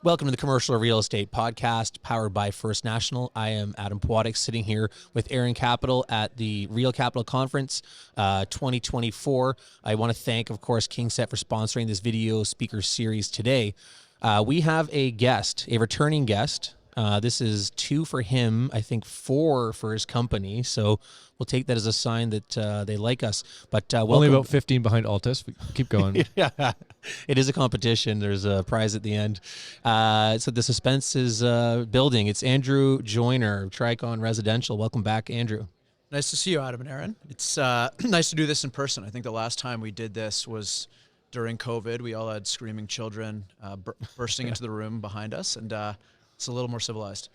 Welcome to the Commercial Real Estate Podcast, powered by First National. I am Adam Pwadek, sitting here with RealCapital at the RealCapital Conference 2024. I want to thank, of course, KingSet for sponsoring this video speaker series today. We have a guest, a returning guest. This is 2 for him, I think 4 for his company. So we'll take that as a sign that they like us. But only about 15 behind Altus. Keep going. Yeah, it is a competition. There's a prize at the end. So the suspense is building. It's Andrew Joyner, Tricon Residential. Welcome back, Andrew. Nice to see you, Adam and Aaron. It's nice to do this in person. I think the last time we did this was during COVID. We all had screaming children bursting into the room behind us, and it's a little more civilized.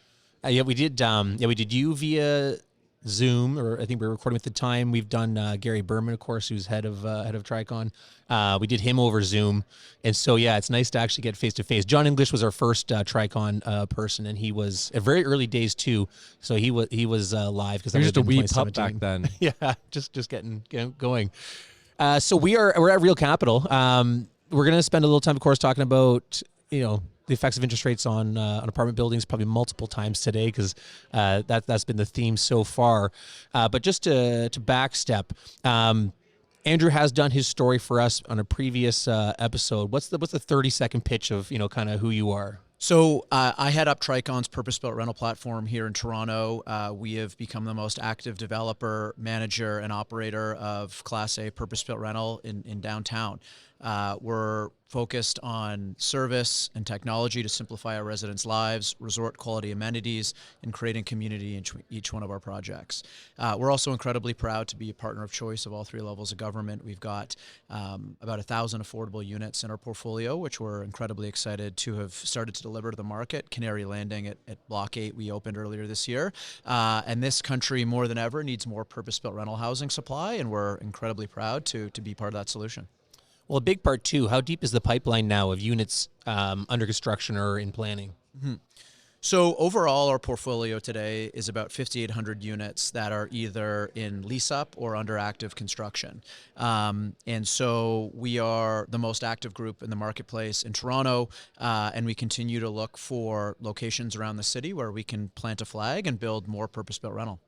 Yeah, we did. We did you via Zoom, or I think we were recording at the time. We've done Gary Berman, of course, who's head of Tricon. We did him over Zoom, and so yeah, it's nice to actually get face to face. John English was our first Tricon person, and he was at very early days too. So he was live because I was just a wee pup back then. Yeah, just getting going. So we're at RealCapital. We're gonna spend a little time, of course, talking about the effects of interest rates on apartment buildings probably multiple times today, because that's been the theme so far. But just to backstep, Andrew has done his story for us on a previous episode. What's the 30-second pitch of kind of who you are? So I head up Tricon's purpose-built rental platform here in Toronto. We have become the most active developer, manager, and operator of Class A purpose-built rental in downtown. We're focused on service and technology to simplify our residents' lives, resort quality amenities, and creating community in each one of our projects. We're also incredibly proud to be a partner of choice of all 3 levels of government. We've got about 1,000 affordable units in our portfolio, which we're incredibly excited to have started to deliver to the market. Canary Landing at Block 8 we opened earlier this year. And this country, more than ever, needs more purpose-built rental housing supply, and we're incredibly proud to be part of that solution. Well, a big part too, how deep is the pipeline now of units under construction or in planning? Mm-hmm. So overall, our portfolio today is about 5,800 units that are either in lease-up or under active construction. And so we are the most active group in the marketplace in Toronto, and we continue to look for locations around the city where we can plant a flag and build more purpose-built rental.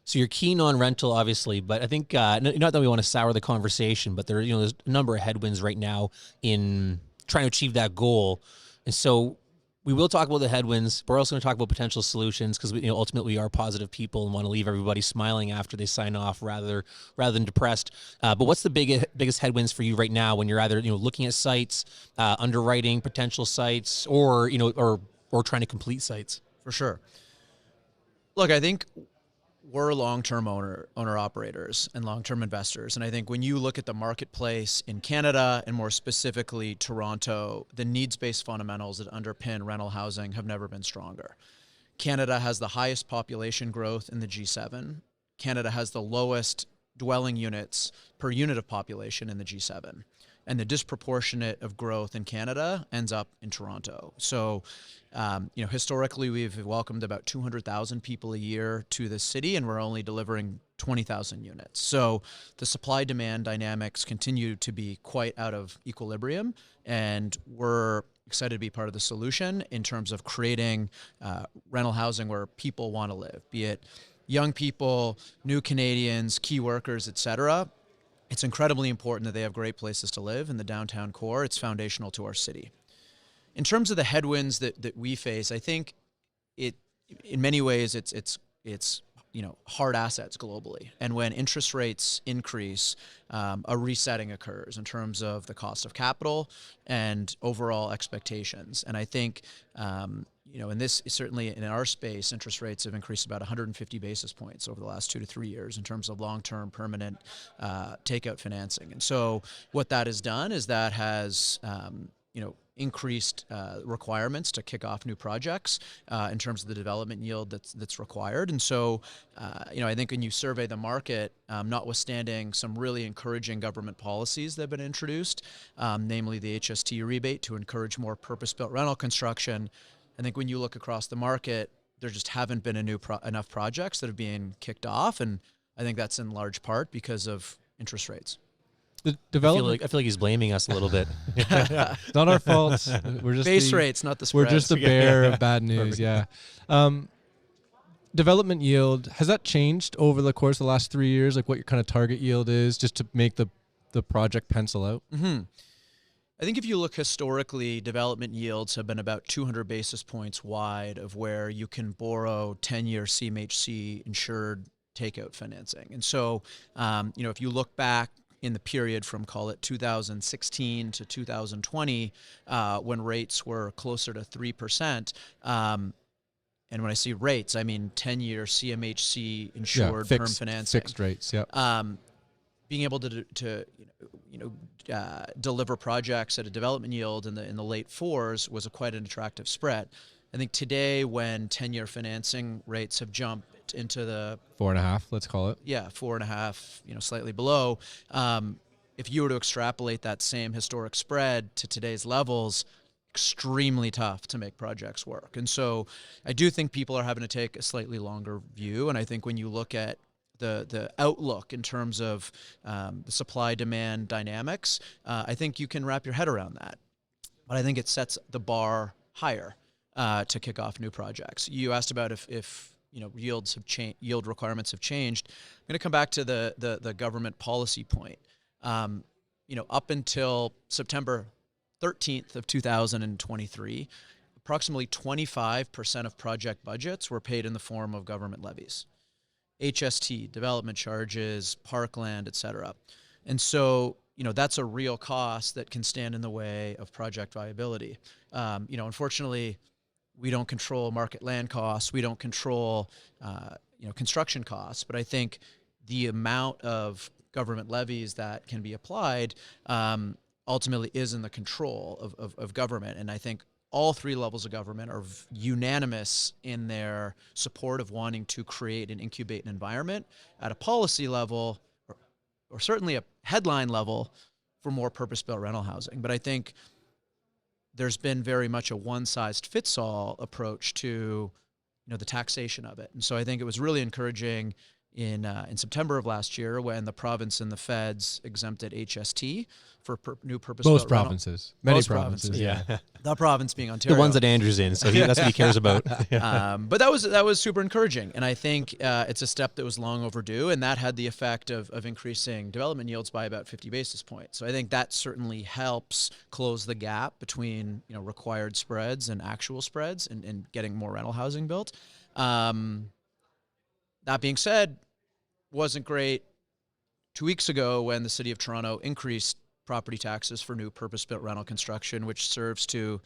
So you're keen on rental, obviously, but I think not that we want to sour the conversation, but there's a number of headwinds right now in trying to achieve that goal. And so we will talk about the headwinds, but we're also going to talk about potential solutions, because ultimately we are positive people and want to leave everybody smiling after they sign off rather than depressed. But what's the biggest headwinds for you right now when you're either looking at sites, underwriting potential sites, or trying to complete sites? For sure. Look, I think we're long-term owner-operators and long-term investors. And I think when you look at the marketplace in Canada, and more specifically Toronto, the needs-based fundamentals that underpin rental housing have never been stronger. Canada has the highest population growth in the G7. Canada has the lowest dwelling units per unit of population in the G7. And the disproportionate of growth in Canada ends up in Toronto. So, historically, we've welcomed about 200,000 people a year to the city, and we're only delivering 20,000 units. So the supply-demand dynamics continue to be quite out of equilibrium, and we're excited to be part of the solution in terms of creating rental housing where people want to live, be it young people, new Canadians, key workers, et cetera. It's incredibly important that they have great places to live in the downtown core. It's foundational to our city. In terms of the headwinds that we face, I think in many ways it's hard assets globally. And when interest rates increase, a resetting occurs in terms of the cost of capital and overall expectations. And I think and this is certainly in our space, interest rates have increased about 150 basis points over the last 2 to 3 years in terms of long-term permanent takeout financing. And so what that has done is that has increased requirements to kick off new projects in terms of the development yield that's required. And so, I think when you survey the market, notwithstanding some really encouraging government policies that have been introduced, namely the HST rebate to encourage more purpose-built rental construction, I think when you look across the market, there just haven't been enough projects that are being kicked off. And I think that's in large part because of interest rates. The I feel development. like he's blaming us a little bit. It's not our fault. We're just Base rates, not the spreads. We're just the bearer of bad news. Yeah. Development yield, has that changed over the course of the last 3 years? Like what your kind of target yield is, just to make the project pencil out? Mm-hmm. I think if you look historically, development yields have been about 200 basis points wide of where you can borrow 10-year CMHC insured takeout financing. And so, if you look back in the period from, call it 2016 to 2020, when rates were closer to 3%, and when I see rates, I mean 10-year CMHC insured term financing. Fixed rates, yeah. Being able to deliver projects at a development yield in the late fours was quite an attractive spread. I think today, when 10-year financing rates have jumped into the 4.5, let's call it. Yeah, 4.5, slightly below. If you were to extrapolate that same historic spread to today's levels, extremely tough to make projects work. And so I do think people are having to take a slightly longer view. And I think when you look at the outlook in terms of the supply-demand dynamics, I think you can wrap your head around that. But I think it sets the bar higher to kick off new projects. You asked about if yields have changed, yield requirements have changed. I'm going to come back to the government policy point. Up until September 13th of 2023, approximately 25% of project budgets were paid in the form of government levies. HST, development charges, parkland, et cetera. And so, that's a real cost that can stand in the way of project viability. Unfortunately, we don't control market land costs. We don't control, construction costs. But I think the amount of government levies that can be applied ultimately is in the control of government. And I think all three levels of government are unanimous in their support of wanting to create and incubate an environment at a policy level or certainly a headline level for more purpose-built rental housing. But I think there's been very much a one-size-fits-all approach to the taxation of it. And so I think it was really encouraging in September of last year when the province and the feds exempted HST for new purpose-built Most provinces. Many provinces. Yeah. The province being Ontario. The ones that Andrew's in, so that's what he cares about. But that was super encouraging. And I think it's a step that was long overdue, and that had the effect of increasing development yields by about 50 basis points. So I think that certainly helps close the gap between required spreads and actual spreads and getting more rental housing built. That being said, wasn't great 2 weeks ago when the City of Toronto increased property taxes for new purpose-built rental construction, which serves to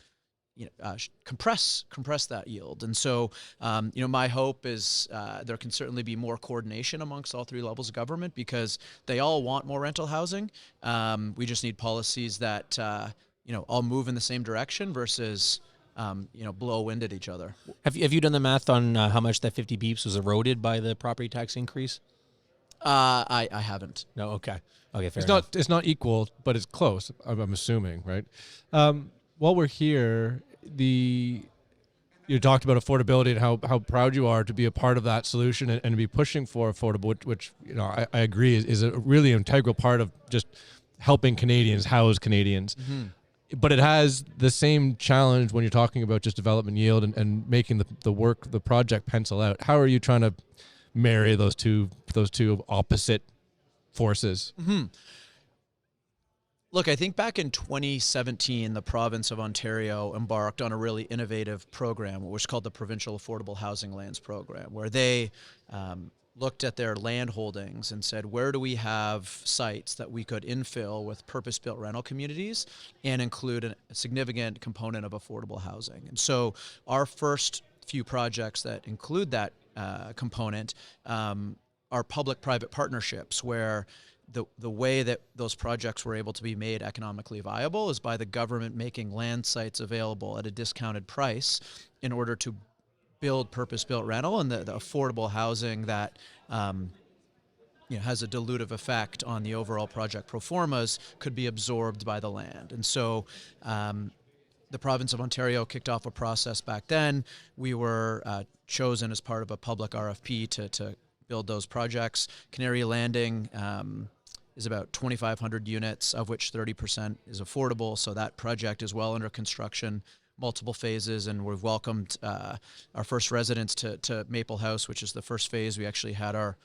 compress that yield. And so, my hope is there can certainly be more coordination amongst all three levels of government because they all want more rental housing. We just need policies that all move in the same direction versus blow wind at each other. Have you done the math on how much that 50 beeps was eroded by the property tax increase? I haven't. No. Okay, fair enough. It's not equal, but it's close. I'm assuming, right? While we're here, you talked about affordability and how proud you are to be a part of that solution and to be pushing for affordable, which I agree is a really integral part of just helping Canadians house Canadians. Mm-hmm. But it has the same challenge when you're talking about just development yield and making the project pencil out. How are you trying to marry those two opposite forces? Mm-hmm. Look, I think back in 2017, the province of Ontario embarked on a really innovative program, which was called the Provincial Affordable Housing Lands Program, where they looked at their land holdings and said, where do we have sites that we could infill with purpose-built rental communities and include a significant component of affordable housing? And so our first few projects that include that component are public-private partnerships where the way that those projects were able to be made economically viable is by the government making land sites available at a discounted price in order to build purpose-built rental and the affordable housing that has a dilutive effect on the overall project pro formas could be absorbed by the land. And so the province of Ontario kicked off a process back then. We were chosen as part of a public RFP to build those projects. Canary Landing is about 2,500 units, of which 30% is affordable. So that project is well under construction, multiple phases, and we've welcomed our first residents to Maple House, which is the first phase. We actually had our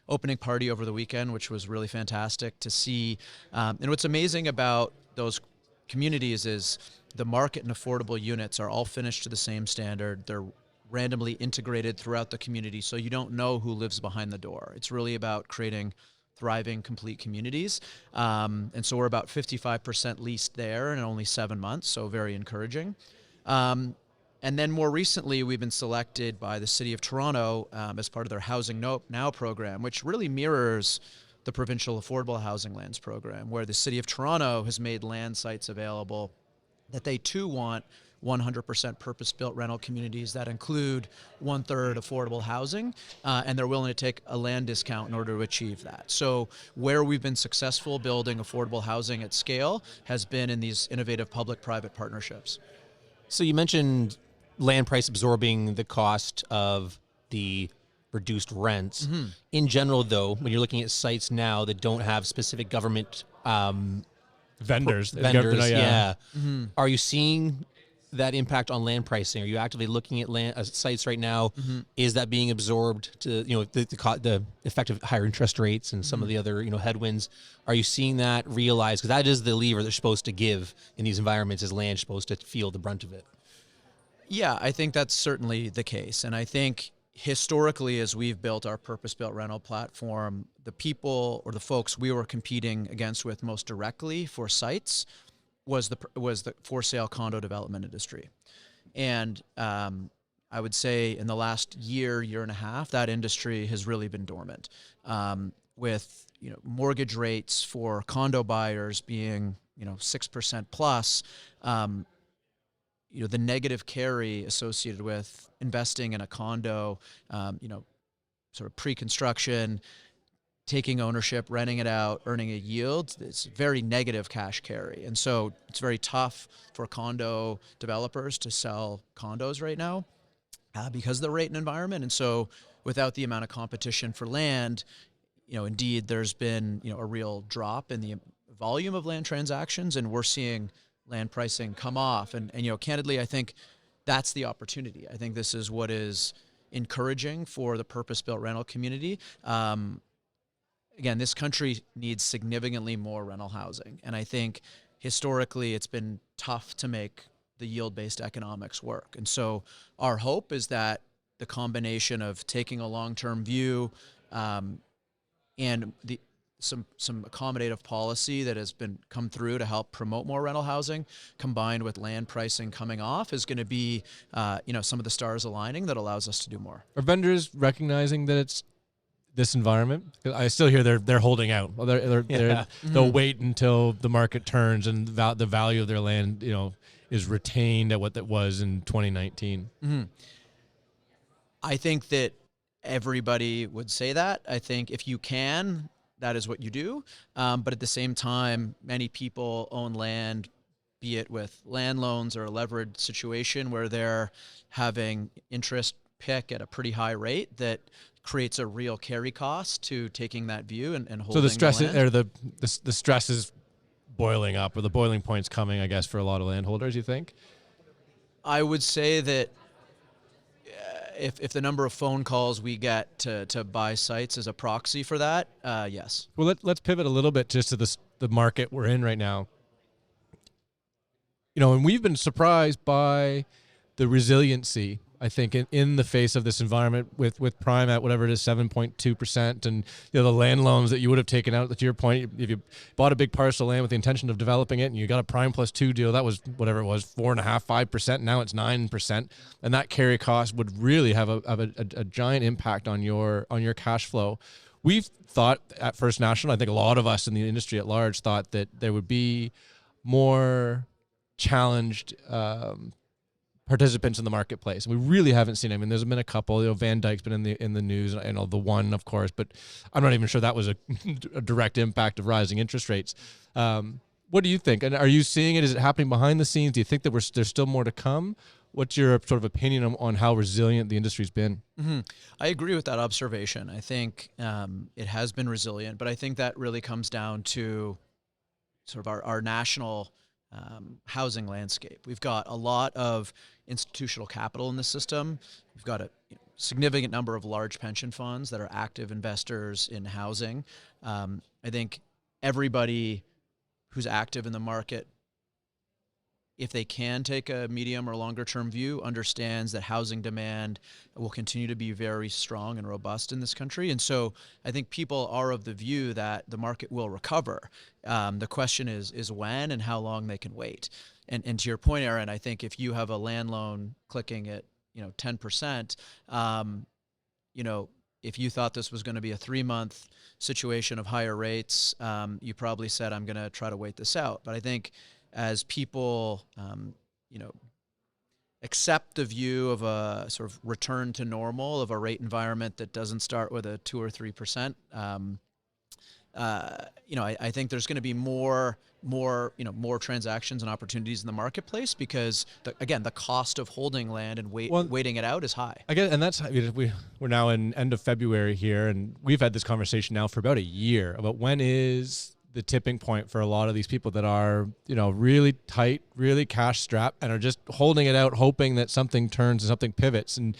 opening party over the weekend, which was really fantastic to see. And what's amazing about those communities is the market and affordable units are all finished to the same standard. They're randomly integrated throughout the community, so you don't know who lives behind the door. It's really about creating thriving, complete communities. And so we're about 55% leased there in only 7 months, so very encouraging. And then more recently, we've been selected by the City of Toronto as part of their Housing Now program, which really mirrors the Provincial Affordable Housing Lands program, where the City of Toronto has made land sites available that they too want 100% purpose-built rental communities that include 1/3 affordable housing, and they're willing to take a land discount in order to achieve that. So where we've been successful building affordable housing at scale has been in these innovative public-private partnerships. So you mentioned land price absorbing the cost of the reduced rents. Mm-hmm. In general, though, when you're looking at sites now that don't have specific government Vendors. yeah. Mm-hmm. Are you seeing that impact on land pricing? Are you actively looking at land sites right now? Mm-hmm. Is that being absorbed to the effect of higher interest rates and some of the other headwinds? Are you seeing that realized? Because that is the lever they're supposed to give in these environments. Is land supposed to feel the brunt of it? Yeah, I think that's certainly the case. And I think historically, as we've built our purpose-built rental platform, the people or the folks we were competing against with most directly for sites was the for-sale condo development industry. And I would say in the last year and a half, that industry has really been dormant, with mortgage rates for condo buyers being 6% plus. The negative carry associated with investing in a condo, sort of pre-construction, taking ownership, renting it out, earning a yield, it's very negative cash carry. And so it's very tough for condo developers to sell condos right now because of the rate and environment. And so without the amount of competition for land, indeed there's been, a real drop in the volume of land transactions, and we're seeing land pricing come off. And candidly, I think that's the opportunity. I think this is what is encouraging for the purpose-built rental community. Again, this country needs significantly more rental housing. And I think historically it's been tough to make the yield-based economics work. And so our hope is that the combination of taking a long-term view and some accommodative policy that has come through to help promote more rental housing, combined with land pricing coming off, is going to be some of the stars aligning that allows us to do more. Are vendors recognizing that it's this environment? I still hear they're holding out. They'll wait until the market turns and the value of their land, is retained at what that was in 2019. Mm-hmm. I think that everybody would say that. I think if you can, that is what you do. But at the same time, many people own land, be it with land loans or a leveraged situation where they're having interest pick at a pretty high rate that creates a real carry cost to taking that view and holding. So the stress the land. or the stress is boiling up, or the boiling point's coming, I guess, for a lot of landholders, you think? I would say that if the number of phone calls we get to buy sites is a proxy for that, yes. Well, let's pivot a little bit just to the market we're in right now. And we've been surprised by the resiliency, I think, in the face of this environment with prime at whatever it is, 7.2%, and the land loans that you would have taken out. To your point, if you bought a big parcel of land with the intention of developing it, and you got a prime +2 deal, that was whatever it was, 4.5%, 5%. Now it's 9%, and that carry cost would really have a giant impact on your cash flow. We've thought at First National, I think a lot of us in the industry at large thought that there would be more challenged participants in the marketplace. And we really haven't seen it. I mean, there's been a couple. Van Dyke's been in the news, and the one, of course, but I'm not even sure that was a direct impact of rising interest rates. What do you think? And are you seeing it? Is it happening behind the scenes? Do you think that there's still more to come? what's your sort of opinion on how resilient the industry's been? I agree with that observation. I think it has been resilient, but I think that really comes down to sort of our national housing landscape. We've got a lot of institutional capital in the system. We've got a significant number of large pension funds that are active investors in housing. I think everybody who's active in the market, if they can take a medium or longer term view, understands that housing demand will continue to be very strong and robust in this country. And so I think people are of the view that the market will recover. The question is when and how long they can wait. And to your point, Aaron, I think if you have a land loan clicking at 10%, if you thought this was going to be a 3-month situation of higher rates, you probably said, I'm going to try to wait this out. But I think as people, accept the view of a sort of return to normal of a rate environment that doesn't start with a 2 or 3%, I think there's going to be more transactions and opportunities in the marketplace because, the cost of holding land and waiting it out is high. And that's we're now in end of February here, and we've had this conversation now for about a year about when is the tipping point for a lot of these people that are, really tight, really cash strapped, and are just holding it out, hoping that something turns and something pivots. And,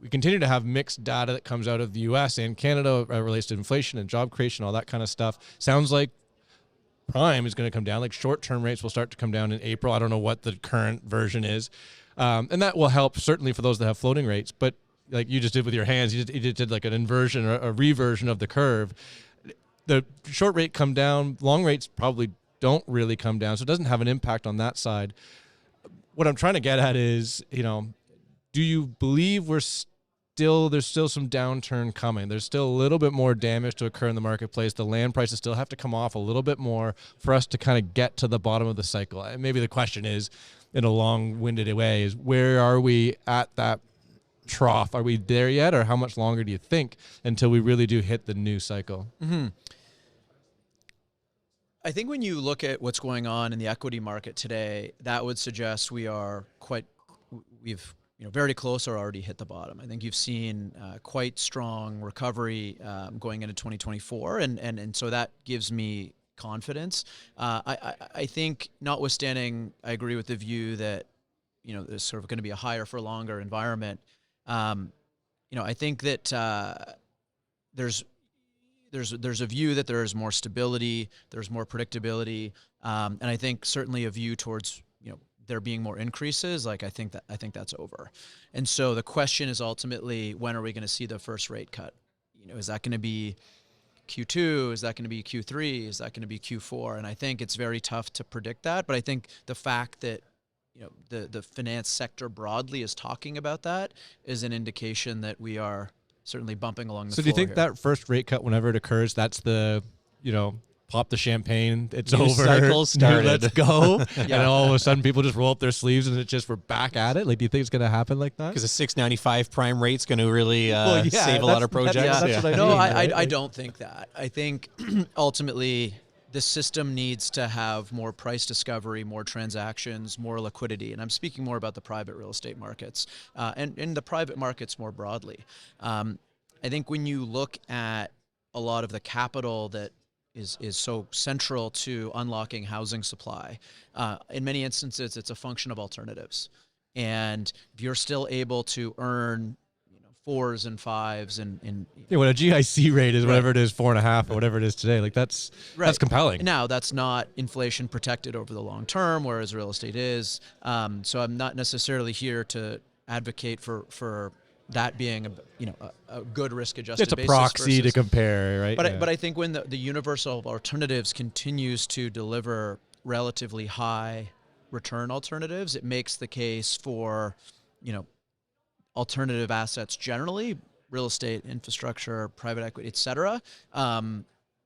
we continue to have mixed data that comes out of the U.S. and Canada relates to inflation and job creation, all that kind of stuff. Sounds like prime is going to come down, like short-term rates will start to come down in April. I don't know what the current version is. And that will help certainly for those that have floating rates. But like you just did with your hands, you just did like an inversion or a reversion of the curve. The short rate come down, long rates probably don't really come down, so it doesn't have an impact on that side. What I'm trying to get at is, do you believe there's still some downturn coming? There's still a little bit more damage to occur in the marketplace. The land prices still have to come off a little bit more for us to kind of get to the bottom of the cycle. And maybe the question is, in a long-winded way, is where are we at that trough? Are we there yet, or how much longer do you think until we really do hit the new cycle? Mm-hmm. I think when you look at what's going on in the equity market today, that would suggest we've very close or already hit the bottom. I think you've seen quite strong recovery going into 2024, and so that gives me confidence. I think, notwithstanding, I agree with the view that there's sort of going to be a higher for longer environment. I think that there's a view that there's more stability, there's more predictability, and I think certainly a view towards there being more increases. I think that's over, and so the question is ultimately, when are we going to see the first rate cut? Is that going to be Q2? Is that going to be Q3? Is that going to be Q4? And I think it's very tough to predict that. But I think the fact that the finance sector broadly is talking about that is an indication that we are certainly bumping along the floor. So do you think here. that first rate cut, whenever it occurs, that's the, pop the champagne, it's New over, cycle started. let's go, Yeah. and all of a sudden people just roll up their sleeves and we're back at it? Like, do you think it's going to happen like that? Because a 6.95 prime rate's going to really save a lot of projects. That's what I No, mean, I right? don't think that. I think ultimately the system needs to have more price discovery, more transactions, more liquidity. And I'm speaking more about the private real estate markets and in the private markets more broadly. I think when you look at a lot of the capital that is so central to unlocking housing supply, in many instances, it's a function of alternatives. And if you're still able to earn 4s and 5s and what a GIC rate is, Right. whatever it is, 4.5 or whatever it is today, like that's compelling. Now, that's not inflation protected over the long term, whereas real estate is. So I'm not necessarily here to advocate for that being a good risk-adjusted It's a basis proxy to versus, compare, right? But I think when the universal of alternatives continues to deliver relatively high return alternatives, it makes the case for alternative assets generally, real estate, infrastructure, private equity, et cetera.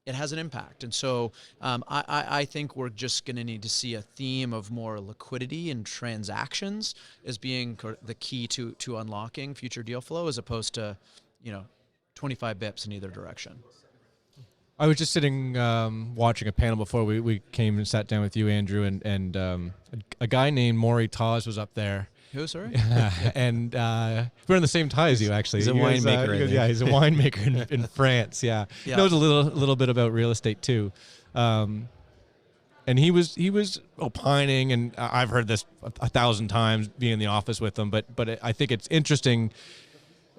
It has an impact. And so I think we're just going to need to see a theme of more liquidity and transactions as being the key to unlocking future deal flow, as opposed to 25 bips in either direction. I was just sitting watching a panel before we came and sat down with you, Andrew, and a guy named Maury Taz was up there. Who, sorry? And we're in the same tie as you, actually. He's a winemaker, I think. Yeah, he's a winemaker in France. Yeah. Yeah. Knows a little bit about real estate too. And he was opining, and I've heard this 1,000 times being in the office with him, but I think it's interesting.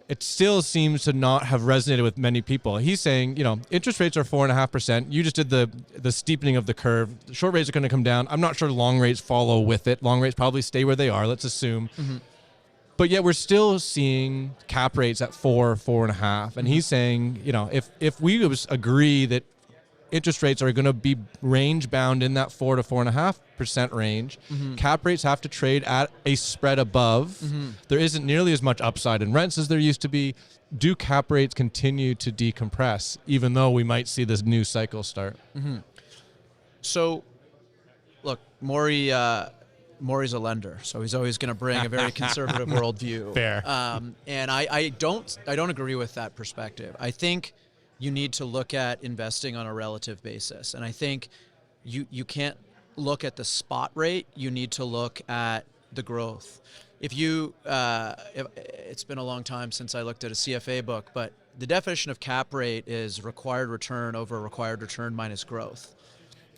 It still seems to not have resonated with many people. He's saying, interest rates are 4.5%. You just did the steepening of the curve. Short rates are going to come down. I'm not sure long rates follow with it. Long rates probably stay where they are, let's assume. Mm-hmm. But yet we're still seeing cap rates at 4.5. And he's saying, if we agree that interest rates are going to be range bound in that 4 to 4.5% range. Mm-hmm. Cap rates have to trade at a spread above. Mm-hmm. There isn't nearly as much upside in rents as there used to be. Do cap rates continue to decompress, even though we might see this new cycle start? Mm-hmm. So, look, Maury's a lender, so he's always going to bring a very conservative worldview. Fair. And I don't agree with that perspective. I think you need to look at investing on a relative basis. And I think you can't look at the spot rate. You need to look at the growth. If it's been a long time since I looked at a CFA book, but the definition of cap rate is required return over required return minus growth.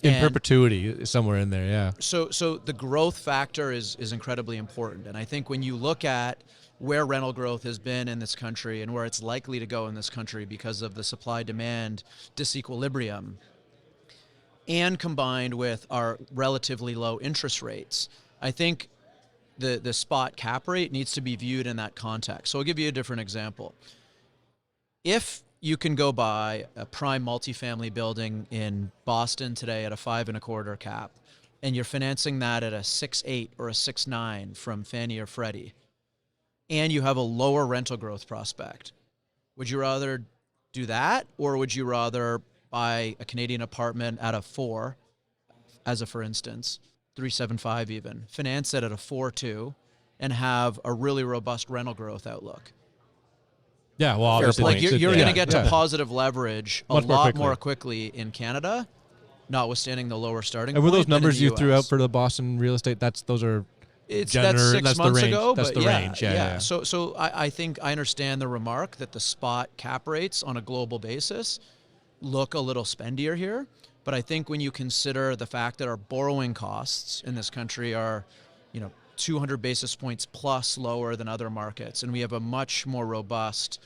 In perpetuity, somewhere in there, yeah. So the growth factor is incredibly important. And I think when you look at where rental growth has been in this country and where it's likely to go in this country because of the supply-demand disequilibrium, and combined with our relatively low interest rates, I think the spot cap rate needs to be viewed in that context. So I'll give you a different example. If you can go buy a prime multifamily building in Boston today at a 5.25 cap, and you're financing that at a 6.8 or a 6.9 from Fannie or Freddie, and you have a lower rental growth prospect, would you rather do that, or would you rather buy a Canadian apartment at a 4, as a for instance, 3.75 even, finance it at a 4.2, and have a really robust rental growth outlook? Yeah, well, obviously, like you're going to get to positive leverage a Much lot more quickly in Canada, notwithstanding the lower starting And were point those numbers than in you the threw US. out for the Boston real estate? Those are That's general, 6 that's months the range. ago, That's but the range. Yeah. So I think I understand the remark that the spot cap rates on a global basis look a little spendier here. But I think when you consider the fact that our borrowing costs in this country are, 200 basis points plus lower than other markets, and we have a much more robust,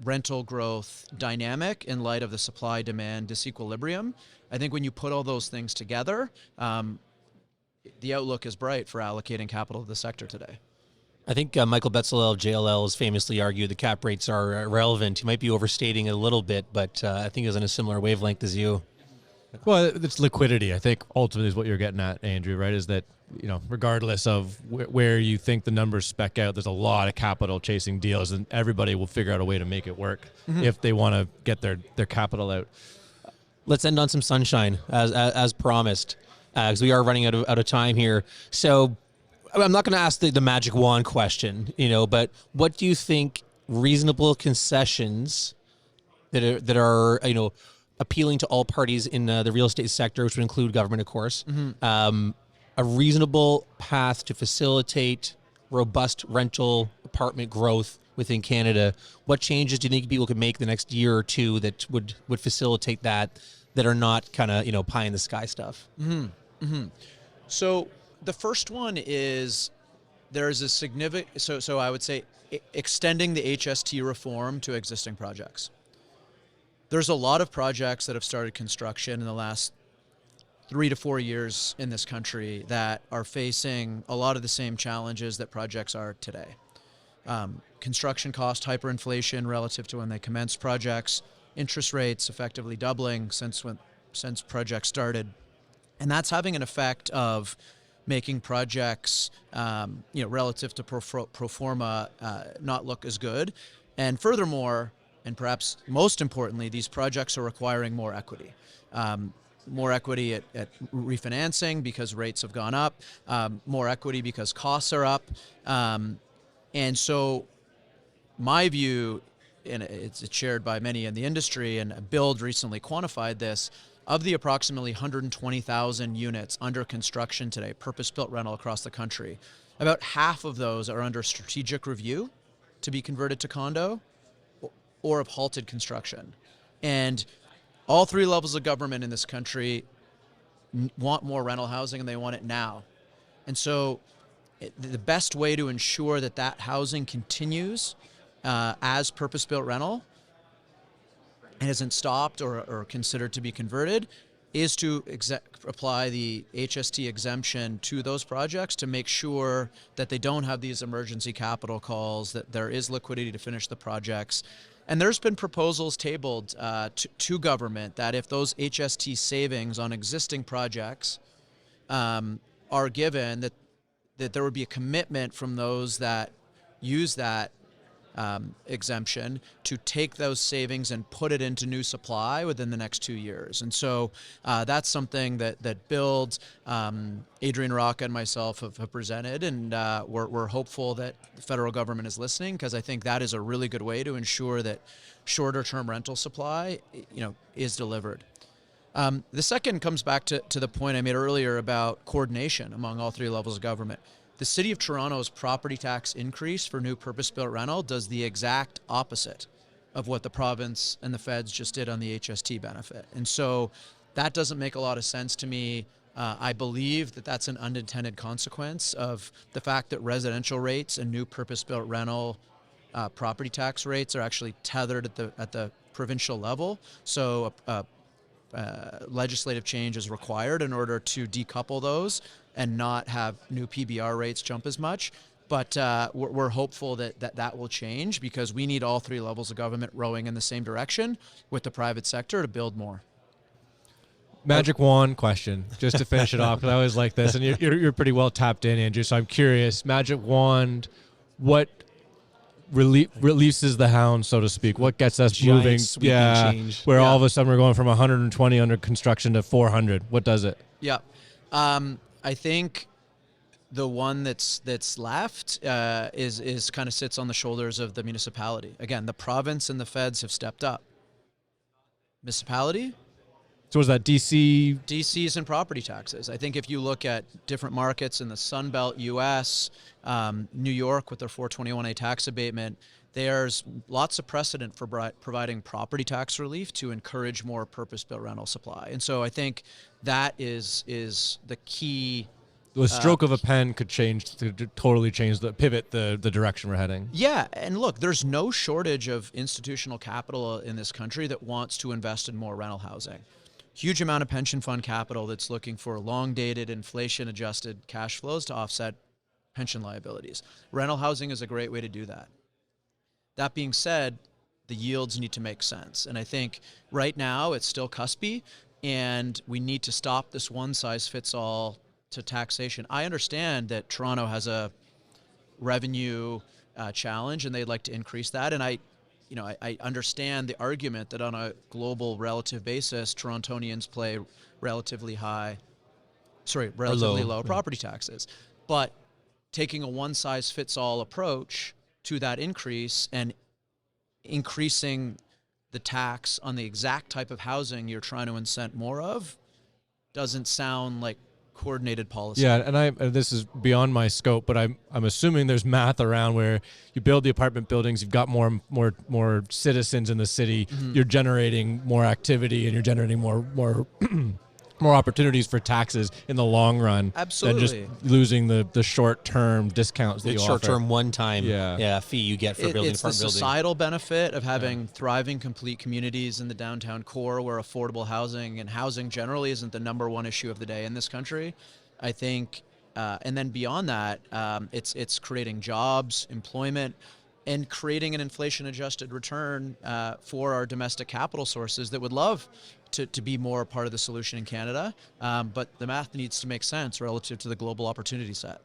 rental growth dynamic in light of the supply-demand disequilibrium, I think when you put all those things together, the outlook is bright for allocating capital to the sector today. I think Michael Betzalel of JLL has famously argued the cap rates are irrelevant. He might be overstating it a little bit, but I think he's on a similar wavelength as you. Well, it's liquidity, I think, ultimately is what you're getting at, Andrew, right? Is that, regardless of where you think the numbers spec out, there's a lot of capital chasing deals, and everybody will figure out a way to make it work if they want to get their capital out. Let's end on some sunshine, as promised, because we are running out of time here. So I'm not going to ask the magic wand question, but what do you think reasonable concessions that are appealing to all parties in the real estate sector, which would include government, of course, a reasonable path to facilitate robust rental apartment growth within Canada? What changes do you think people could make the next year or two that would facilitate that are not kind of, pie in the sky stuff? So the first one is there's a significant, so I would say extending the HST reform to existing projects. There's a lot of projects that have started construction in the last 3 to 4 years in this country that are facing a lot of the same challenges that projects are today. Construction cost hyperinflation relative to when they commenced projects, interest rates effectively doubling since projects started. And that's having an effect of making projects, relative to pro forma, not look as good. And furthermore, and perhaps most importantly, these projects are requiring more equity. More equity at refinancing because rates have gone up, more equity because costs are up. And so my view and it's shared by many in the industry, and Build recently quantified this, of the approximately 120,000 units under construction today, purpose-built rental across the country, about half of those are under strategic review to be converted to condo or have halted construction. And all three levels of government in this country want more rental housing, and they want it now. And so the best way to ensure that that housing continues as purpose-built rental and isn't stopped or considered to be converted is to apply the HST exemption to those projects to make sure that they don't have these emergency capital calls, that there is liquidity to finish the projects. And there's been proposals tabled to government that if those HST savings on existing projects are given, that there would be a commitment from those that use that exemption to take those savings and put it into new supply within the next 2 years. And so that's something that Build, Adrian Rocca and myself have presented, and we're hopeful that the federal government is listening, because I think that is a really good way to ensure that shorter term rental supply, is delivered. The second comes back to the point I made earlier about coordination among all three levels of government. The City of Toronto's property tax increase for new purpose-built rental does the exact opposite of what the province and the feds just did on the HST benefit. And so that doesn't make a lot of sense to me. I believe that that's an unintended consequence of the fact that residential rates and new purpose-built rental property tax rates are actually tethered at the provincial level. So legislative change is required in order to decouple those and not have new PBR rates jump as much. But we're hopeful that will change, because we need all three levels of government rowing in the same direction with the private sector to build more. Magic wand question, just to finish it off, because I always like this, and you're pretty well tapped in, Andrew, so I'm curious. Magic wand, what releases the hound, so to speak? What gets us Giant moving? sweeping change. Where all of a sudden we're going from 120 under construction to 400. What does it? Yeah. I think the one that's left is kind of sits on the shoulders of the municipality. Again, the province and the feds have stepped up. Municipality? So was that DC? DCs and property taxes. I think if you look at different markets in the Sunbelt U.S., New York with their 421A tax abatement, there's lots of precedent for providing property tax relief to encourage more purpose-built rental supply. And so I think that is the key. The stroke of a pen could totally change pivot the direction we're heading. Yeah, and look, there's no shortage of institutional capital in this country that wants to invest in more rental housing. Huge amount of pension fund capital that's looking for long-dated, inflation-adjusted cash flows to offset pension liabilities. Rental housing is a great way to do that. That being said, the yields need to make sense. And I think right now it's still cuspy, and we need to stop this one-size-fits-all to taxation. I understand that Toronto has a revenue challenge, and they'd like to increase that. And I understand the argument that on a global relative basis, Torontonians pay relatively low property taxes. But taking a one-size-fits-all approach to that increase and increasing the tax on the exact type of housing you're trying to incent more of doesn't sound like coordinated policy. Yeah, and this is beyond my scope, but I'm assuming there's math around where you build the apartment buildings, you've got more citizens in the city, you're generating more activity, and you're generating more more opportunities for taxes in the long run. Absolutely. Than just losing the short-term discounts that you offer. Short-term one-time fee you get for building it's the societal benefit of having thriving, complete communities in the downtown core where affordable housing and housing generally isn't the number one issue of the day in this country. I think, and then beyond that, it's creating jobs, employment, and creating an inflation-adjusted return for our domestic capital sources that would love to be more a part of the solution in Canada. But the math needs to make sense relative to the global opportunity set.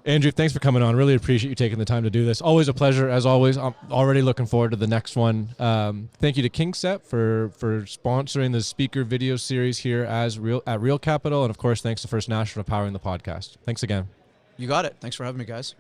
Andrew, thanks for coming on. Really appreciate you taking the time to do this. Always a pleasure, as always. I'm already looking forward to the next one. Thank you to KingSet for sponsoring the speaker video series here at RealCapital. And, of course, thanks to First National for powering the podcast. Thanks again. You got it. Thanks for having me, guys.